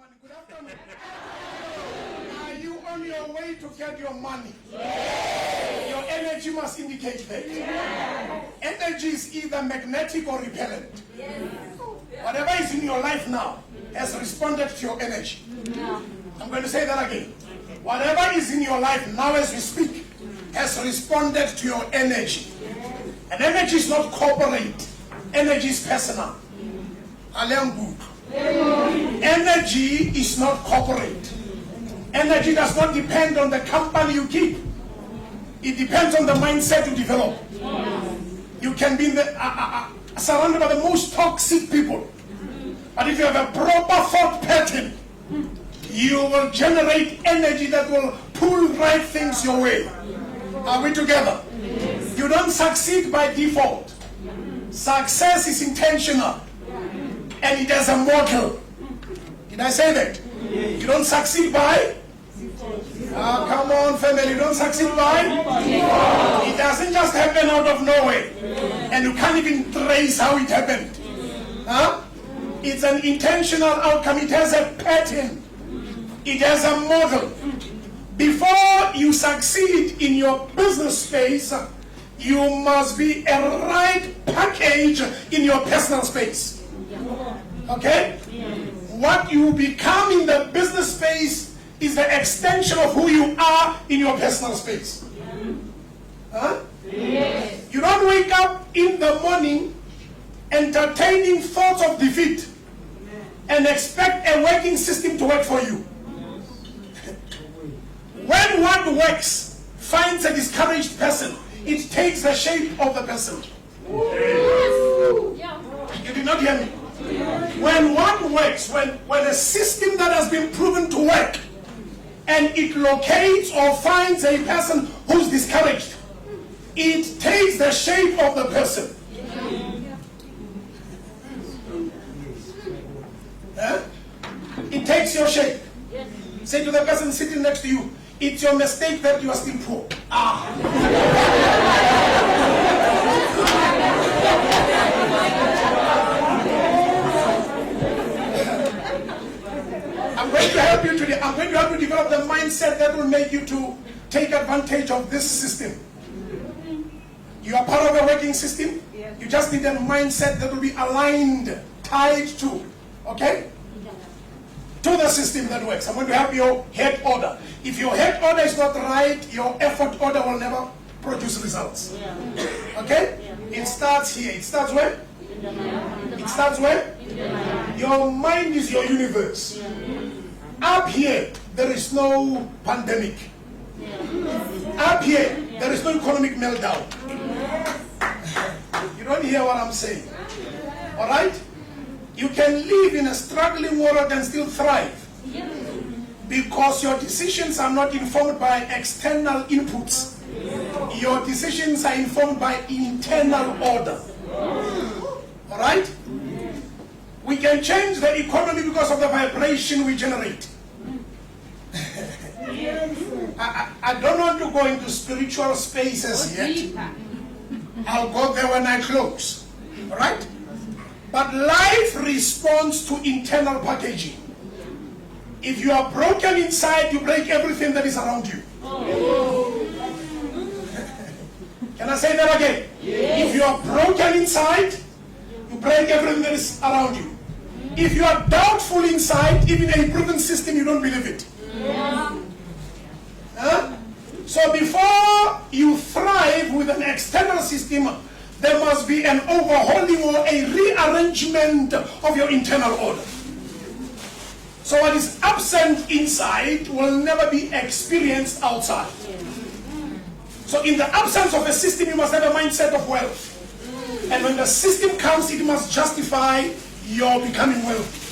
money. Good afternoon. Are you on your way to get your money? Yes. Your energy must indicate that. Yes. Energy is either magnetic or repellent. Yes. Whatever is in your life now has responded to your energy. Yeah. I'm going to say that again. Whatever is in your life now as we speak has responded to your energy. And energy is not corporate. Energy is personal. Energy is not corporate. Energy does not depend on the company you keep. It depends on the mindset you develop. You can be in the, surrounded by the most toxic people. But if you have a proper thought pattern, you will generate energy that will pull right things your way. Are we together? You don't succeed by default. Success is intentional. And it has a model. Did I say that? You don't succeed by? Come on, family. You don't succeed by? It doesn't just happen out of nowhere. And you can't even trace how it happened. It's an intentional outcome. It has a pattern. It has a model. Before you succeed in your business space, you must be a right package in your personal space. Okay? What you become in the business space is the extension of who you are in your personal space. You don't wake up in the morning entertaining thoughts of defeat and expect a working system to work for you. When one works, finds a discouraged person, it takes the shape of the person. You did not hear me. When one works, when a system that has been proven to work, and it locates or finds a person who's discouraged, it takes the shape of the person. It takes your shape. Say to the person sitting next to you, it's your mistake that you are still poor. I'm going to help you today. I'm going to help you develop the mindset that will make you to take advantage of this system. You are part of a working system. You just need a mindset that will be aligned, tied to, okay? To the system that works. I'm going to help your head order. If your head order is not right, your effort order will never produce results. Okay? It starts here. It starts where? It starts where? Your mind is your universe. Up here, there is no pandemic. Up here, there is no economic meltdown. You don't hear what I'm saying. All right? You can live in a struggling world and still thrive. Because your decisions are not informed by external inputs. Your decisions are informed by internal order. All right? We can change the economy because of the vibration we generate. I don't want to go into spiritual spaces yet. I'll go there when I close. All right? But life responds to internal packaging. If you are broken inside, you break everything that is around you. Can I say that again? If you are broken inside, you break everything that is around you. If you are doubtful inside, even a proven system, you don't believe it. So before you thrive with an external system, there must be an overhauling or a rearrangement of your internal order. So what is absent inside will never be experienced outside. So in the absence of a system, you must have a mindset of wealth. And when the system comes, it must justify your becoming wealthy.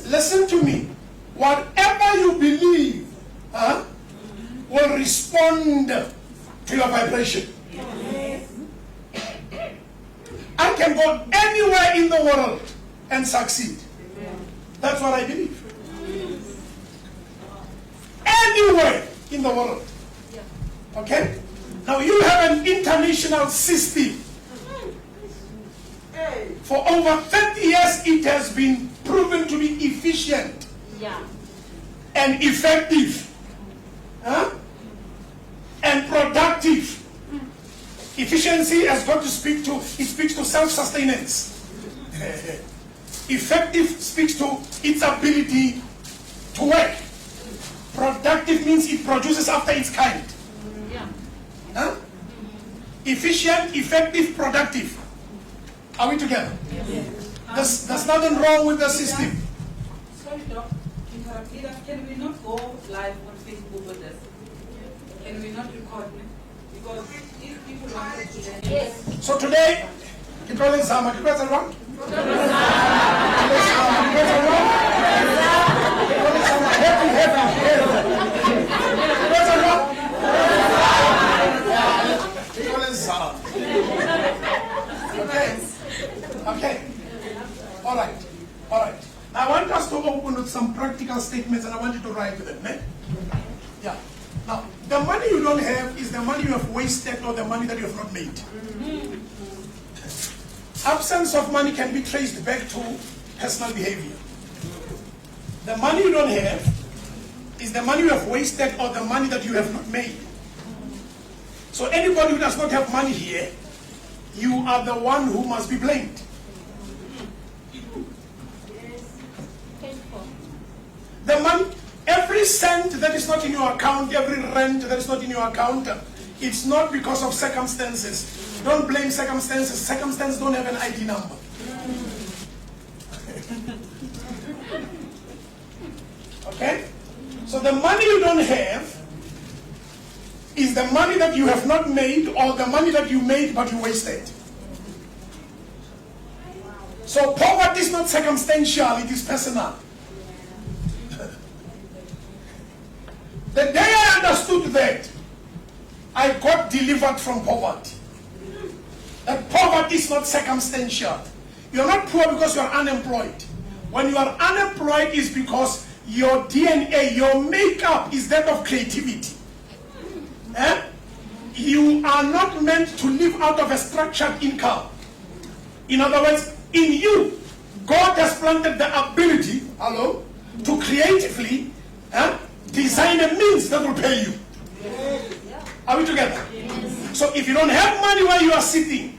Listen to me. Whatever you believe will respond to your vibration. I can go anywhere in the world and succeed. That's what I believe. anywhere in the world. Okay? Now you have an international system. For over 30 years, it has been proven to be efficient and effective and productive. Efficiency has got to speak to, it speaks to self-sustenance. Effective speaks to its ability to work. Productive means it produces after its kind. Efficient, effective, productive. Are we together? Yes. There's nothing wrong with the system. Sorry, Doc. Can we not go live on Facebook with this? Can we not record it? Because if people want to do that. Yes. So today, Kitole Zama, Kitole Zama. Okay. All right. Now I want us to open with some practical statements, and I want you to write them. Yeah. Now, the money you don't have is the money you have wasted or the money that you have not made. Absence of money can be traced back to personal behavior. The money you don't have is the money you have wasted or the money that you have not made. So anybody who does not have money here, you are the one who must be blamed. The money, every cent that is not in your account, every rent that is not in your account, it's not because of circumstances. Don't blame circumstances. Circumstances don't have an ID number. Okay? So the money you don't have is the money that you have not made or the money that you made but you wasted. So poverty is not circumstantial, it is personal. The day I understood that, I got delivered from poverty. That poverty is not circumstantial. You are not poor because you are unemployed. When you are unemployed, it's because your DNA, your makeup is that of creativity. You are not meant to live out of a structured income. In other words, in you, God has planted the ability, to creatively design a means that will pay you. Are we together? So if you don't have money where you are sitting,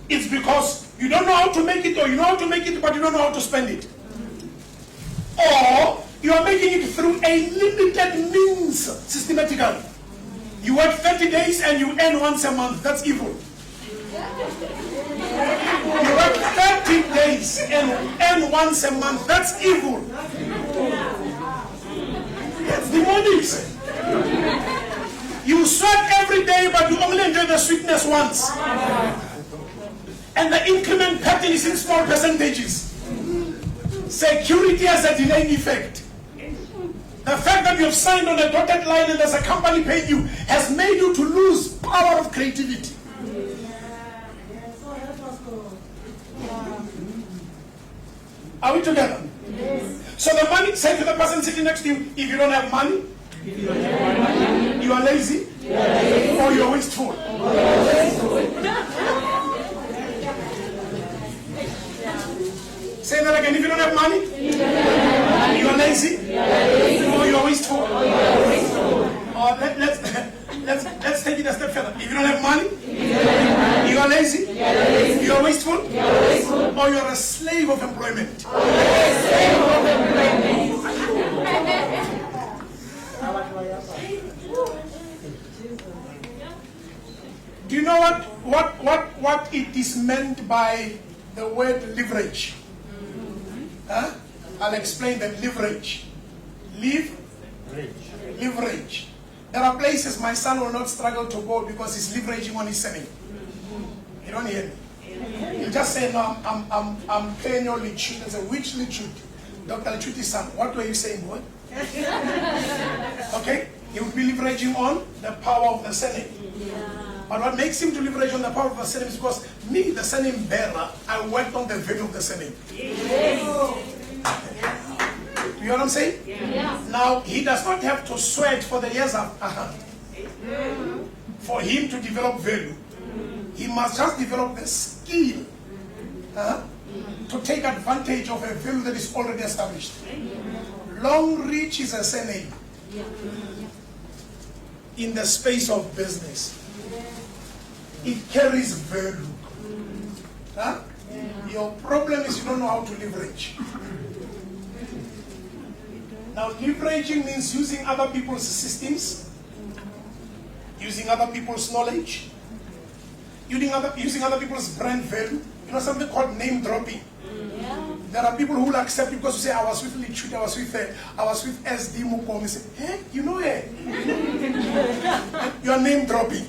it's because you don't know how to make it, or you know how to make it but you don't know how to spend it. Or you are making it through a limited means systematically. You work 30 days and you earn once a month. That's evil. You work 30 days and earn once a month. That's evil. It's demonic. You sweat every day, but you only enjoy the sweetness once. And the increment pattern is in small percentages. Security has a delaying effect. The fact that you have signed on a dotted line and there's a company paying you has made you to lose power of creativity. Are we together? Yes. So the money, say to the person sitting next to you, if you don't have money, you are lazy, or you are wasteful. Say that again. If you don't have money, you are lazy, or you are wasteful. Or let's take it a step further. If you don't have money, you are lazy, you are wasteful, or you are a slave of employment. Do you know what it is meant by the word leverage? I'll explain that. Leverage. Leverage. There are places my son will not struggle to go because he's leveraging on his surname. You don't hear me? He'll just say, no, I'm paying your Lichut. I say, which Lichut? Dr. Lichuti's son. What were you saying, boy? Okay? He will be leveraging on the power of the surname. But what makes him to leverage on the power of the surname is because me, the surname bearer, I worked on the value of the surname. Do you know what I'm saying? Yeah. Now, he does not have to sweat for the years ahead. For him to develop value, he must just develop the skill to take advantage of a value that is already established. Longrich is a surname in the space of business. It carries value. Your problem is you don't know how to leverage. Now, leveraging means using other people's systems, using other people's knowledge, using other people's brand value. You know, something called name dropping. There are people who will accept you because you say, I was with Lichut, I was with SD Mukom. You say, hey, you know it. You are name dropping.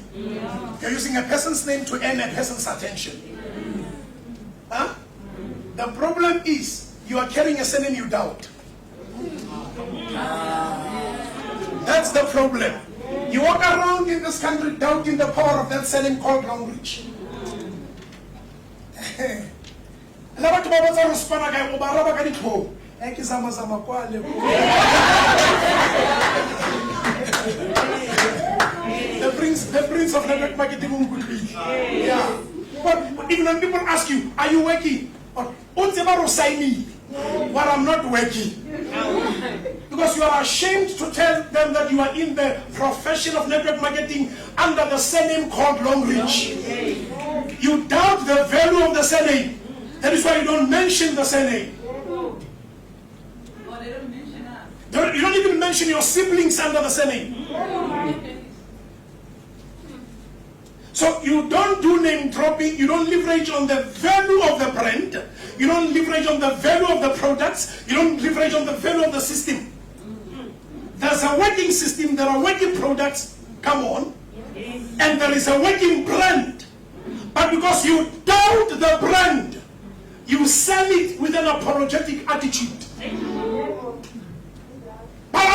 You're using a person's name to earn a person's attention. The problem is, you are carrying a surname you doubt. That's the problem. You walk around in this country doubting the power of that surname called Longrich. The prince of network marketing could be. Yeah. But even when people ask you, are you working? Or what I'm not working. Because you are ashamed to tell them that you are in the profession of network marketing under the surname called Longrich. You doubt the value of the surname. That is why you don't mention the surname. You don't even mention your siblings under the surname. So you don't do name dropping, you don't leverage on the value of the brand, you don't leverage on the value of the products, you don't leverage on the value of the system. There's a working system, there are working products, come on, and there is a working brand. But because you doubt the brand, you sell it with an apologetic attitude. I'm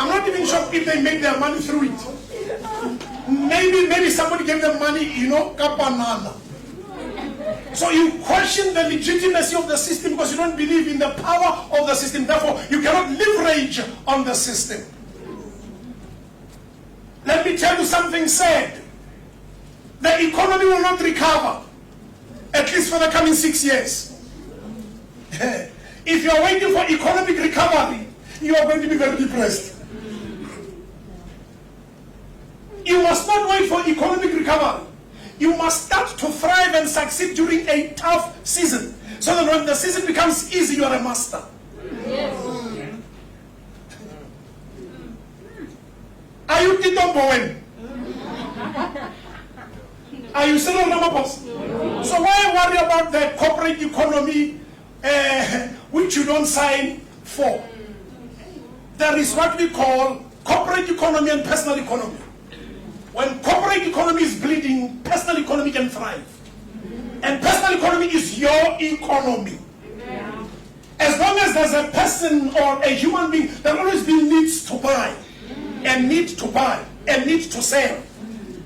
not even sure if they make their money through it. Maybe somebody gave them money, kapanana. So you question the legitimacy of the system because you don't believe in the power of the system. Therefore, you cannot leverage on the system. Let me tell you something sad. The economy will not recover, at least for the coming 6 years. If you are waiting for economic recovery, you are going to be very depressed. You must not wait for economic recovery. You must start to thrive and succeed during a tough season, so that when the season becomes easy, you are a master. Yes. Are you Tito Bowen? Are you still on Ramapos? So why worry about the corporate economy which you don't sign for? There is what we call corporate economy and personal economy. When corporate economy is bleeding, personal economy can thrive. And personal economy is your economy. As long as there's a person or a human being, there will always be needs to buy, and need to buy, and need to sell.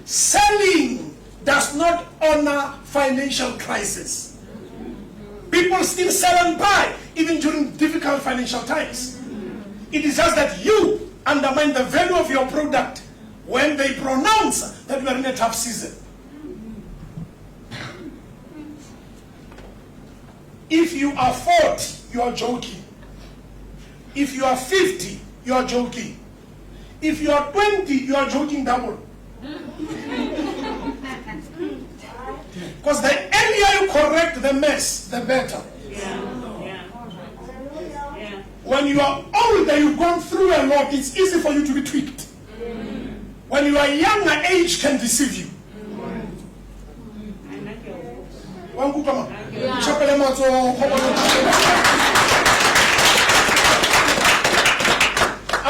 Selling does not honor financial crisis. People still sell and buy, even during difficult financial times. It is just that you undermine the value of your product when they pronounce that you are in a tough season. If you are 40, you are joking. If you are 50, you are joking. If you are 20, you are joking double. Because the earlier you correct the mess, the better. When you are older, you've gone through a lot, it's easy for you to be tweaked. When you are younger, age can deceive you. Are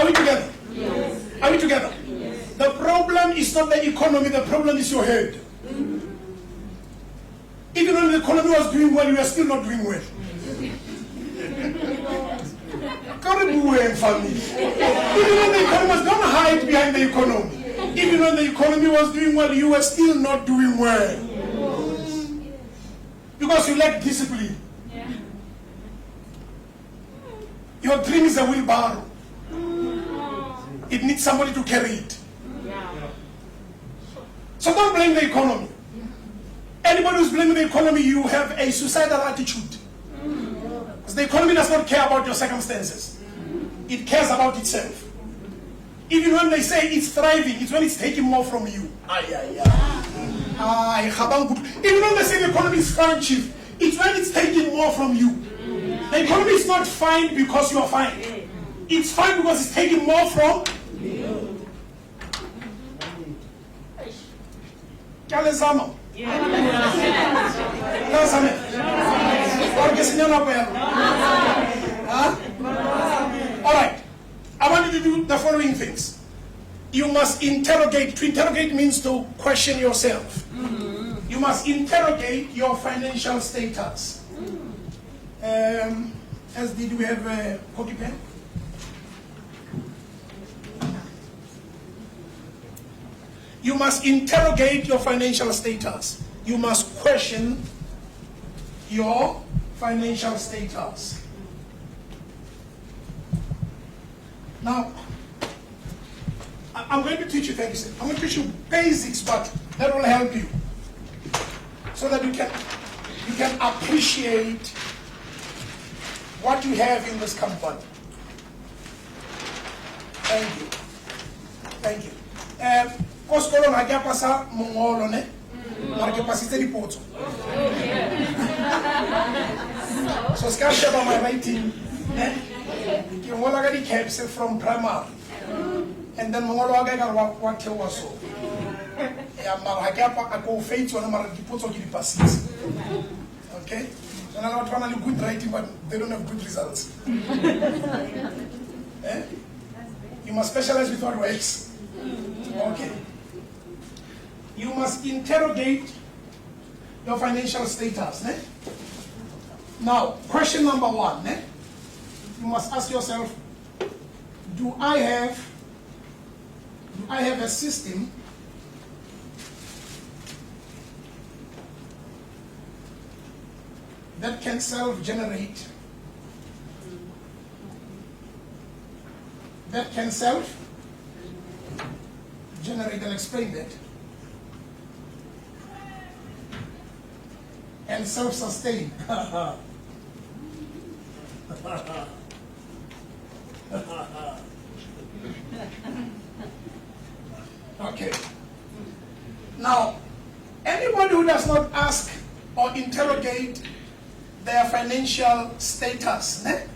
we together? Yes. Are we together? Yes. The problem is not the economy, the problem is your head. Even when the economy was doing well, you are still not doing well. Family. Even when the economy was, don't hide behind the economy. Even when the economy was doing well, you were still not doing well. Because because you lack discipline. Yeah. Your dream is a wheelbarrow. It needs somebody to carry it. So don't blame the economy. Anybody who's blaming the economy, you have a suicidal attitude. Because the economy does not care about your circumstances. It cares about itself. Even when they say it's thriving, it's when it's taking more from you. Even when they say the economy is fine, chief, it's when it's taking more from you. The economy is not fine because you are fine. It's fine because it's taking more from you. All right. I want you to do the following things. You must interrogate. To interrogate means to question yourself. You must interrogate your financial status. As did we have a cookie pen? You must interrogate your financial status. You must question your financial status. Now, I'm going to teach you things. I'm going to teach you basics, but that will help you so that you can appreciate what you have in this company. Thank you. Thank you. Koskolo na kia pasa mongolo ne, na kia pasite ripoto. So skasha ba my writing ne, ki ngola ga di caps from primary, and then mongolo aga ga wa ke waso. Ya mara kia pa ako faith wana mara ripoto ki di pasite. Okay. So now I'm trying to good writing, but they don't have good results. You must specialize with what works. Okay. You must interrogate your financial status. Ne? Now, question number one. Ne? You must ask yourself, do I have a system that can self-generate, and explain that, and self-sustain. Okay. Now, anybody who does not ask or interrogate their financial status, ne?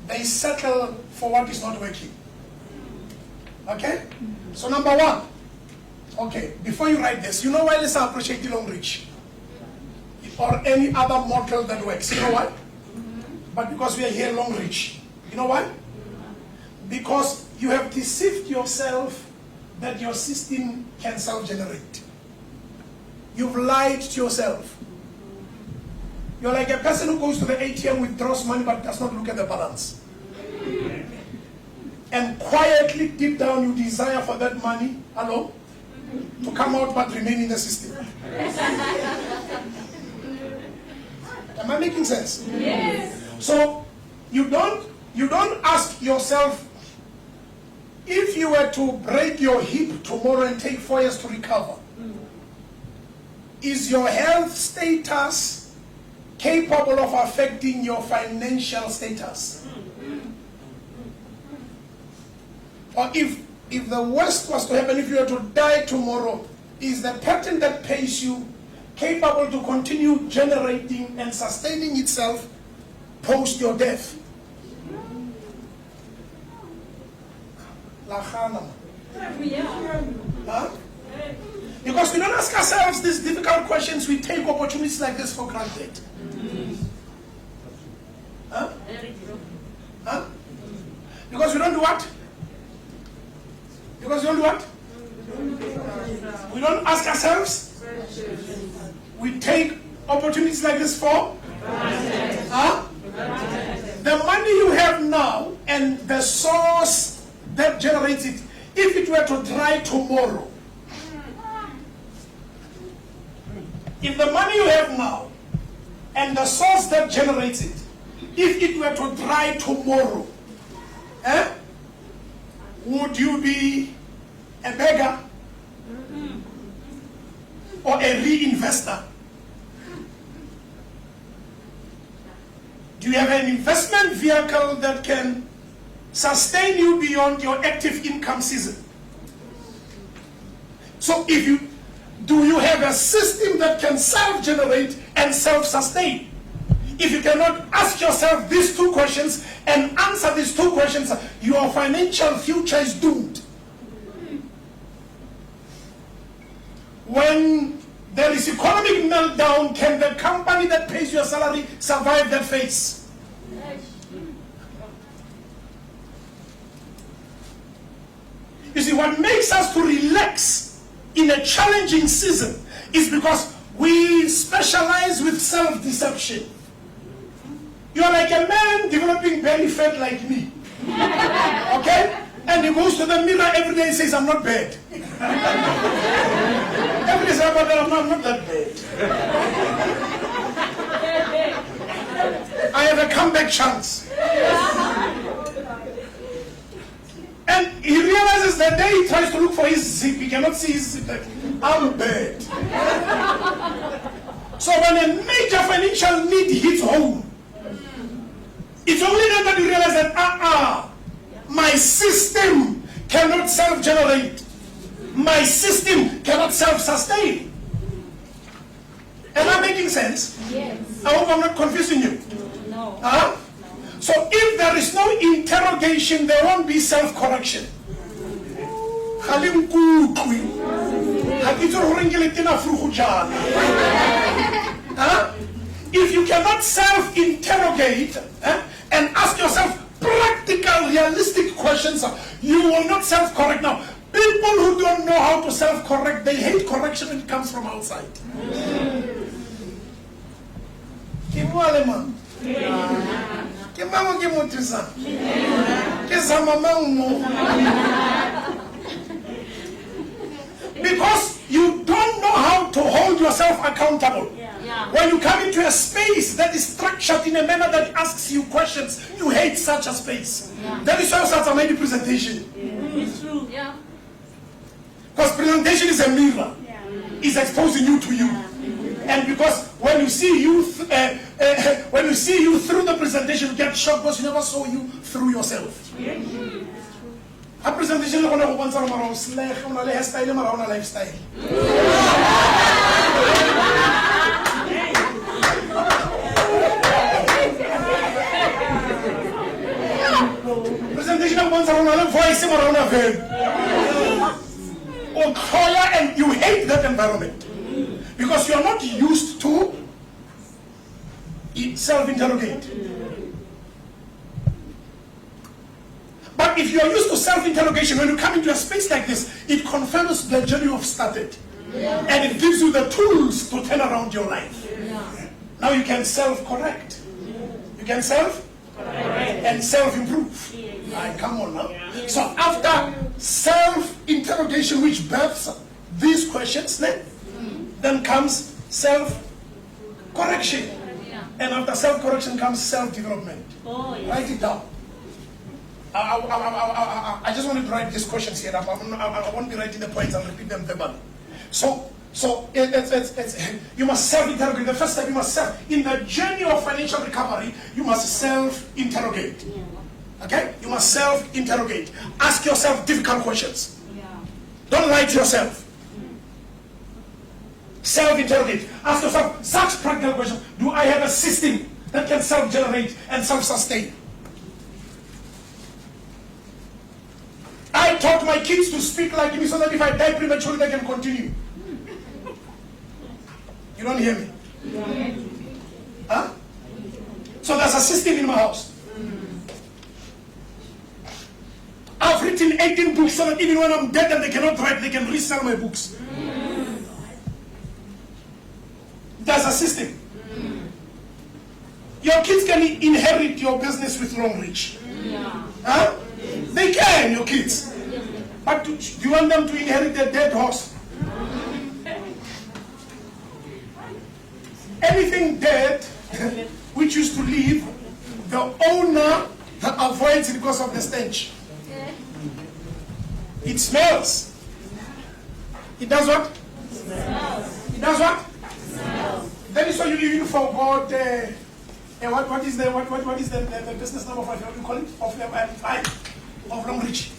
They settle for what is not working. Okay? So number one, okay, before you write this, you know why let's appreciate the Longrich? Or any other model that works. You know why? But because we are here Longrich. You know why? Because you have deceived yourself that your system can self-generate. You've lied to yourself. You're like a person who goes to the ATM, withdraws money, but does not look at the balance. And quietly, deep down, you desire for that money, hello, to come out but remain in the system. Am I making sense? Yes. So you don't ask yourself, if you were to break your hip tomorrow and take 4 years to recover, is your health status capable of affecting your financial status? Or if the worst was to happen, if you were to die tomorrow, is the pattern that pays you capable to continue generating and sustaining itself post your death? Huh? Because we don't ask ourselves these difficult questions, we take opportunities like this for granted. Huh? Huh? Because we don't do what? Because we don't do what? We don't ask ourselves. We take opportunities like this for? Huh? The money you have now and the source that generates it, if it were to dry tomorrow, if the money you have now and the source that generates it, if it were to dry tomorrow, would you be a beggar or a reinvestor? Do you have an investment vehicle that can sustain you beyond your active income season? So do you have a system that can self-generate and self-sustain? If you cannot ask yourself these two questions and answer these two questions, your financial future is doomed. When there is economic meltdown, can the company that pays your salary survive that phase? You see, what makes us to relax in a challenging season is because we specialize with self-deception. You are like a man developing belly fat like me. Okay? And he goes to the mirror every day and says, I'm not bad. Every day says, I'm not that bad. I have a comeback chance. And he realizes that day he tries to look for his zip, he cannot see his zip. Like, I'm bad. So when a major financial need hits home, it's only then that you realize that, my system cannot self-generate. My system cannot self-sustain. Am I making sense? Yes. I hope I'm not confusing you. No. So if there is no interrogation, there won't be self-correction. If you cannot self-interrogate and ask yourself practical, realistic questions, you will not self-correct. Now, people who don't know how to self-correct, they hate correction when it comes from outside. Because you don't know how to hold yourself accountable. When you come into a space that is structured in a manner that asks you questions, you hate such a space. That is why such a many presentation. It's true. Yeah. Because presentation is a mirror. It's exposing you to you. And because when you see you through the presentation, you get shocked because you never saw you through yourself. A presentation is a lifestyle. Presentation of one's around a voice around a verb. And you hate that environment because you are not used to self-interrogate. But if you are used to self-interrogation, when you come into a space like this, it confirms the journey you've started. And it gives you the tools to turn around your life. Now you can self-correct. You can self-correct and self-improve. Come on now. So after self-interrogation, which births these questions, then comes self-correction. And after self-correction comes self-development. Write it down. I just want to write these questions here. I won't be writing the points, I'll repeat them verbally. So you must self-interrogate. The first step, you must in the journey of financial recovery, you must self-interrogate. Okay? You must self-interrogate. Ask yourself difficult questions. Don't lie to yourself. Self-interrogate. Ask yourself such practical questions. Do I have a system that can self-generate and self-sustain? I taught my kids to speak like me so that if I die prematurely, they can continue. You don't hear me? So there's a system in my house. I've written 18 books so that even when I'm dead and they cannot write, they can resell my books. There's a system. Your kids can inherit your business with Longrich. They can, your kids. But do you want them to inherit a dead horse? Anything dead which used to leave, the owner avoids it because of the stench. It smells. It does what? It does what? That is why you even forgot what is the business number for what you call it? Of Longrich.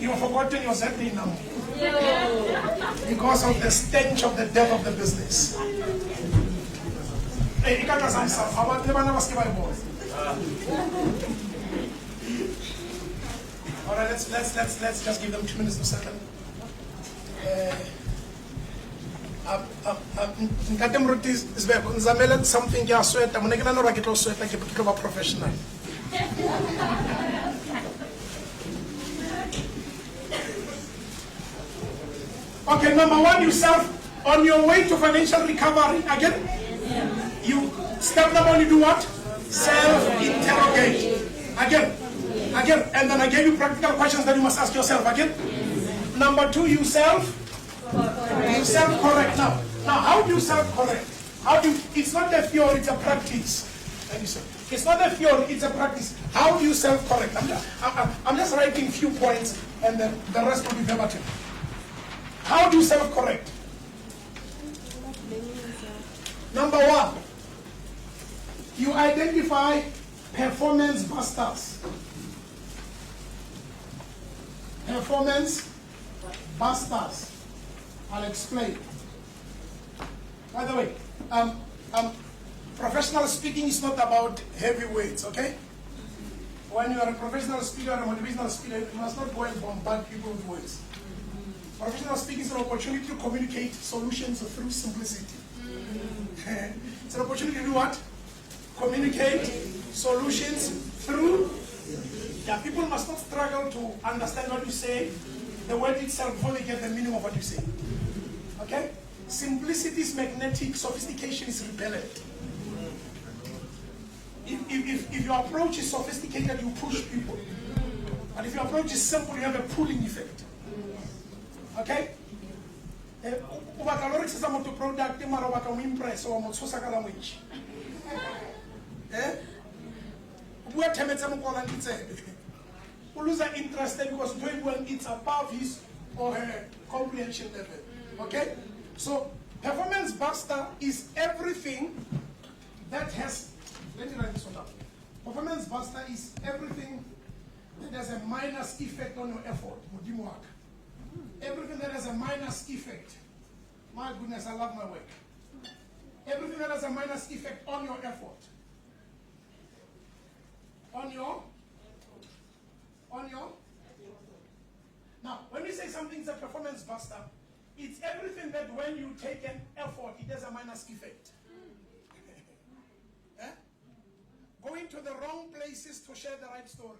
You have forgotten your ZP number. Because of the stench of the death of the business. Hey, all right, let's just give them 2 minutes to settle. Ntate Moruti is back. Nzamela something ya sweta. Mona ke na no ra ke tlo sweta ke tlo ba professional. Okay, number one, you self on your way to financial recovery. Again, you step number one, you do what? Self-interrogate. Again, and then I gave you practical questions that you must ask yourself. Again, number two, you self-correct. Now, how do you self-correct? It's not a theory, it's a practice. It's not a theory, it's a practice. How do you self-correct? I'm just writing a few points, and then the rest will be verbatim. How do you self-correct? Number one, you identify performance busters. Performance busters. I'll explain. By the way, professional speaking is not about heavy weights, okay? When you are a professional speaker or a motivational speaker, you must not go and bombard people with words. Professional speaking is an opportunity to communicate solutions through simplicity. It's an opportunity to do what? Communicate solutions through. Yeah, people must not struggle to understand what you say, the word itself, before they get the meaning of what you say. Okay? Simplicity is magnetic, sophistication is repellent. If your approach is sophisticated, you push people. And if your approach is simple, you have a pulling effect. Okay? Longrich is a motor product, you impress or language. We lose an interest because it's above his or her comprehension level. Okay? So, performance buster is everything that has, let me write this one down. Performance buster is everything that has a minus effect on your effort. Everything that has a minus effect. My goodness, I love my work. Everything that has a minus effect on your effort. On your. Now, when we say something's a performance buster, it's everything that when you take an effort, it has a minus effect. Eh? Going to the wrong places to share the right story.